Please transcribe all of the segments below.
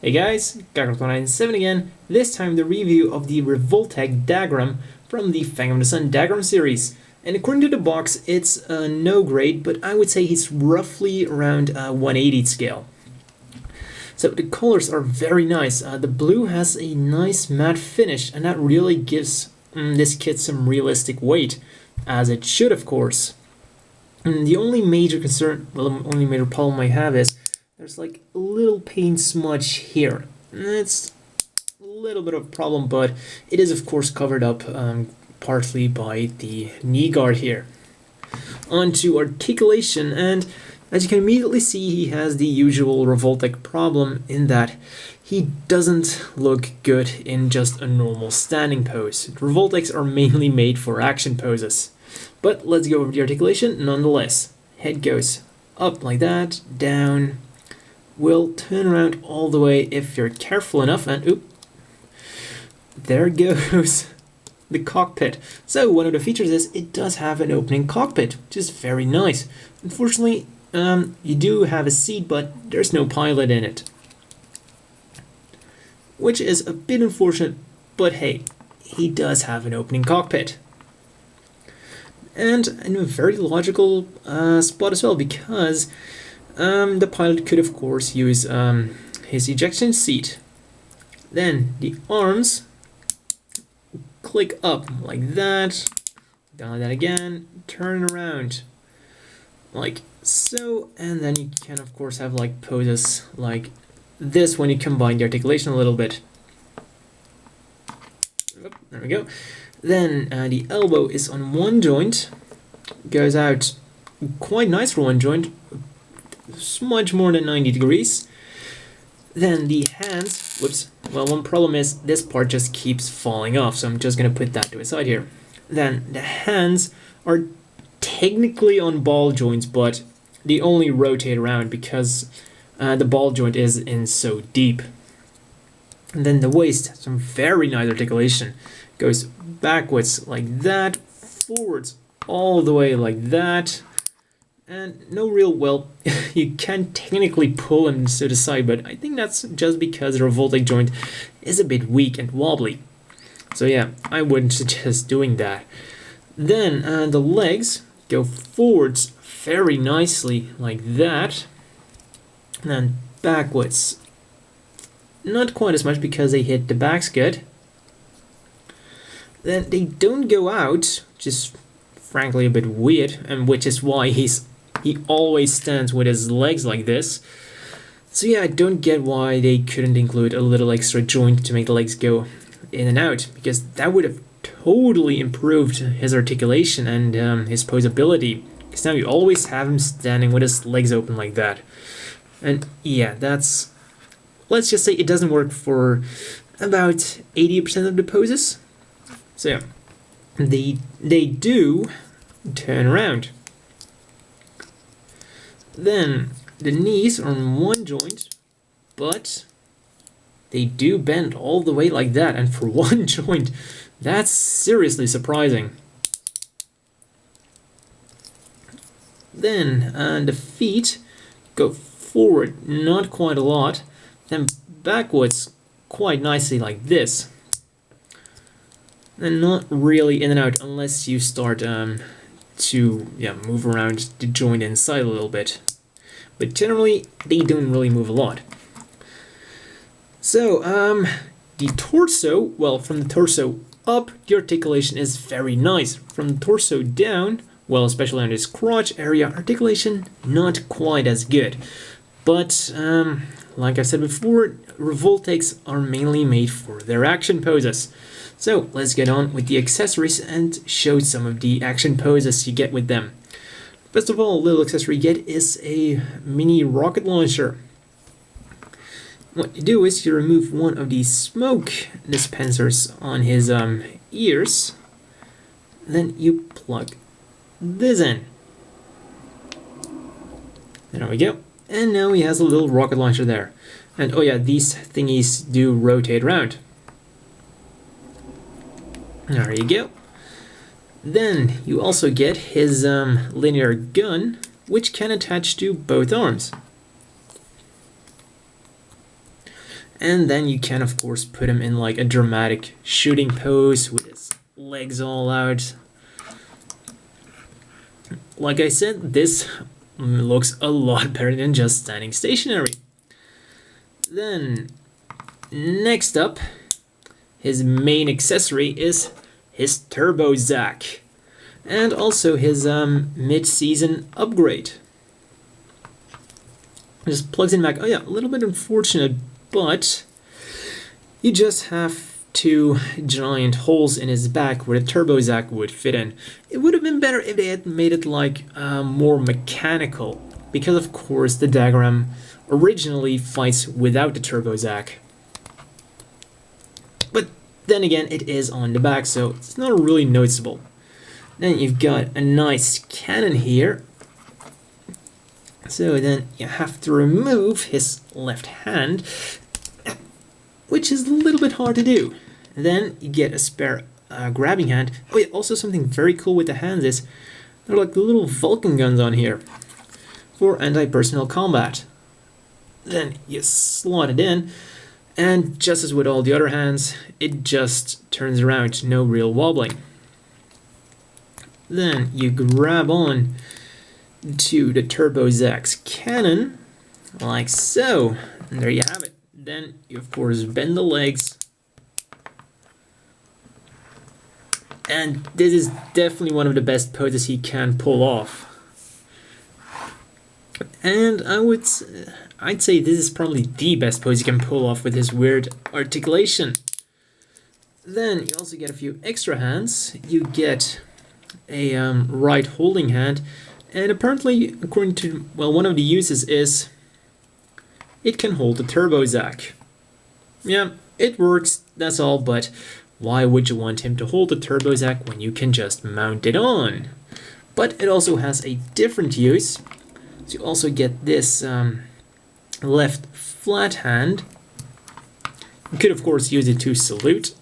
Hey guys, Gagar197 again, this time the review of the Revoltech Dougram from the Fang of the Sun Dougram series. And according to the box, it's a no grade, but I would say he's roughly around a 180 scale. So the colors are very nice. The blue has a nice matte finish, and that really gives this kit some realistic weight, as it should of course. The only major concern, well, the only major problem I have is there's like a little paint smudge here. It's a little bit of a problem, but it is of course covered up partly by the knee guard here. On to Articulation, and as you can immediately see, he has the usual Revoltech problem in that he doesn't look good in just a normal standing pose. Revoltechs are mainly made for action poses. But let's go over the articulation nonetheless. Head goes up like that, down. Will turn around all the way if you're careful enough, and oop, there goes the cockpit. So one of the features is it does have an opening cockpit, which is very nice. Unfortunately, you do have a seat, but there's no pilot in it, which is a bit unfortunate, but hey, he does have an opening cockpit. And in a very logical spot as well, because the pilot could of course use his ejection seat. Then the arms click up like that, down like that again, turn around like so, and then you can of course have like poses like this when you combine the articulation a little bit. There we go. Then the elbow is on one joint, goes out quite nice for one joint, much more than 90 degrees. Then the hands, whoops, well, one problem is this part just keeps falling off, so I'm just going to put that to a side here. Then the hands are technically on ball joints, but they only rotate around because the ball joint is in so deep. And then the waist, some very nice articulation, goes backwards like that, forwards all the way like that, and no real, well, you can technically pull them to the side, but I think that's just because the Revoltech joint is a bit weak and wobbly. So yeah, I wouldn't suggest doing that. Then the legs go forwards very nicely like that, and then backwards. Not quite as much because they hit the backs good. Then they don't go out, which is frankly a bit weird, and which is why he always stands with his legs like this. So yeah, I don't get why they couldn't include a little extra joint to make the legs go in and out, because that would have totally improved his articulation and his posability, because now you always have him standing with his legs open like that. And yeah, that's, let's just say it doesn't work for about 80% of the poses. So yeah, they do turn around. Then the knees are on one joint, but they do bend all the way like that, and for one joint, that's seriously surprising. Then the feet go forward, not quite a lot, then backwards quite nicely like this. And not really in and out unless you start to move around the joint inside a little bit. But generally, they don't really move a lot. So, the torso, well, from the torso up, the articulation is very nice. From the torso down, well, especially on this crotch area, articulation not quite as good. But, like I said before, Revoltechs are mainly made for their action poses. So let's get on with the accessories and show some of the action poses you get with them. First of all, a little accessory you get is a mini rocket launcher. What you do is you remove one of the smoke dispensers on his ears, then you plug this in. There we go. And now he has a little rocket launcher there. And oh yeah, these thingies do rotate around. There you go. Then you also get his linear gun, which can attach to both arms. And then you can of course put him in like a dramatic shooting pose with his legs all out. Like I said, this looks a lot better than just standing stationary. Then next up, his main accessory is his Turbo Zac, and also his mid-season upgrade. Just plugs in back. Oh yeah, a little bit unfortunate, but you just have two giant holes in his back where the Turbo Zac would fit in. It would have been better if they had made it like more mechanical, because of course the Dougram originally fights without the Turbo Zac. But then again, it is on the back, so it's not really noticeable. Then you've got a nice cannon here. So then you have to remove his left hand, which is a little bit hard to do. Then you get a spare grabbing hand. Oh yeah, also something very cool with the hands is they're like the little Vulcan guns on here for anti-personnel combat. Then you slot it in, and just as with all the other hands, it just turns around, no real wobbling. Then you grab on to the Turbo Zac's cannon, like so, and there you have it. Then you of course bend the legs, and this is definitely one of the best poses he can pull off. And I'd say this is probably the best pose he can pull off with his weird articulation. Then you also get a few extra hands. You get a right holding hand, and apparently, according to, well, one of the uses is it can hold the Turbo Zac. Yeah, it works, that's all, but why would you want him to hold the Turbo Zac when you can just mount it on? But it also has a different use. So you also get this left flat hand. You could of course use it to salute.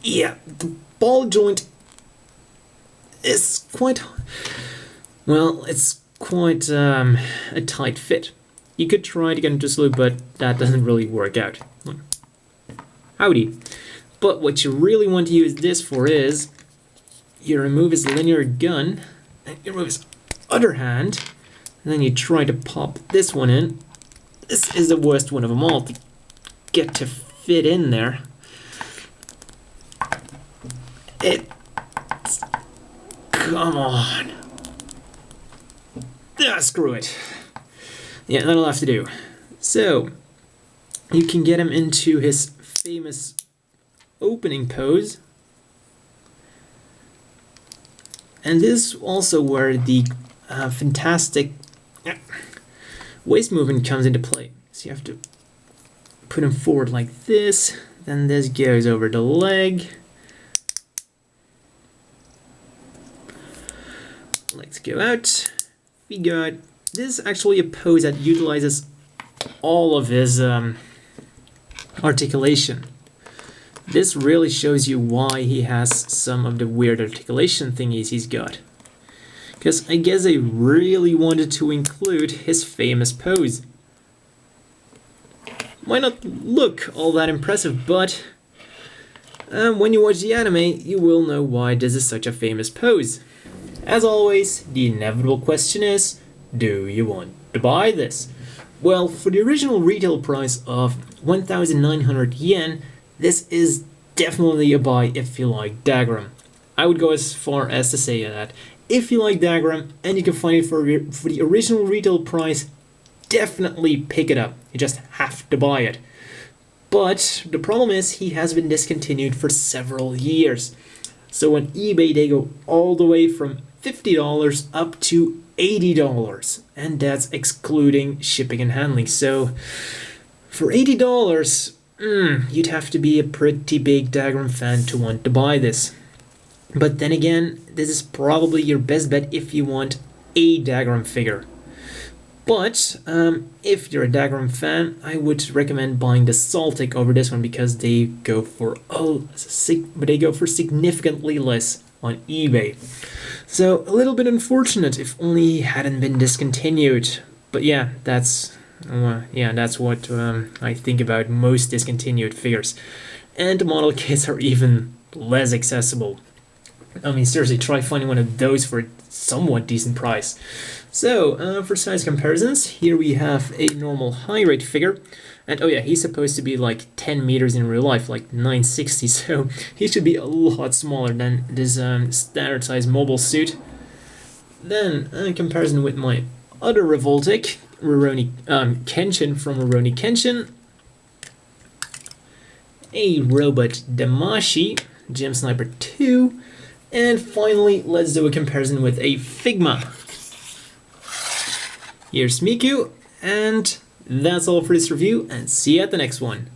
Yeah, the ball joint is quite, well, it's quite a tight fit. You could try to get him to salute, but that doesn't really work out. Howdy. But what you really want to use this for is you remove his linear gun, and you remove his other hand, and then you try to pop this one in. This is the worst one of them all to get to fit in there. Come on. Screw it. Yeah, that'll have to do. So, you can get him into his famous opening pose. And this is also where the fantastic waist movement comes into play. So you have to put him forward like this, then this goes over the leg. Legs go out, feet go out. This is actually a pose that utilizes all of his articulation. This really shows you why he has some of the weird articulation thingies he's got. Because I guess they really wanted to include his famous pose. Might not look all that impressive, but when you watch the anime, you will know why this is such a famous pose. As always, the inevitable question is, do you want to buy this? Well, for the original retail price of 1,900 yen, this is definitely a buy if you like Dougram. I would go as far as to say that if you like Dougram and you can find it for the original retail price, definitely pick it up. You just have to buy it. But the problem is he has been discontinued for several years. So on eBay they go all the way from $50 up to $80, and that's excluding shipping and handling. So for $80, you'd have to be a pretty big Dougram fan to want to buy this. But then again, this is probably your best bet if you want a Dougram figure. But if you're a Dougram fan, I would recommend buying the Revoltech over this one because they go for significantly less on eBay. So a little bit unfortunate, if only he hadn't been discontinued. But yeah, that's what I think about most discontinued figures. And the model kits are even less accessible. I mean, seriously, try finding one of those for a somewhat decent price. So, for size comparisons, here we have a normal high rate figure. And oh yeah, he's supposed to be like 10 meters in real life, like 960, so he should be a lot smaller than this standard size mobile suit. Then, in comparison with my other Revoltech, Kenshin from Rurouni Kenshin, a Robot Damashi, Gem Sniper 2, and finally, let's do a comparison with a Figma. Here's Miku, and that's all for this review, and see you at the next one.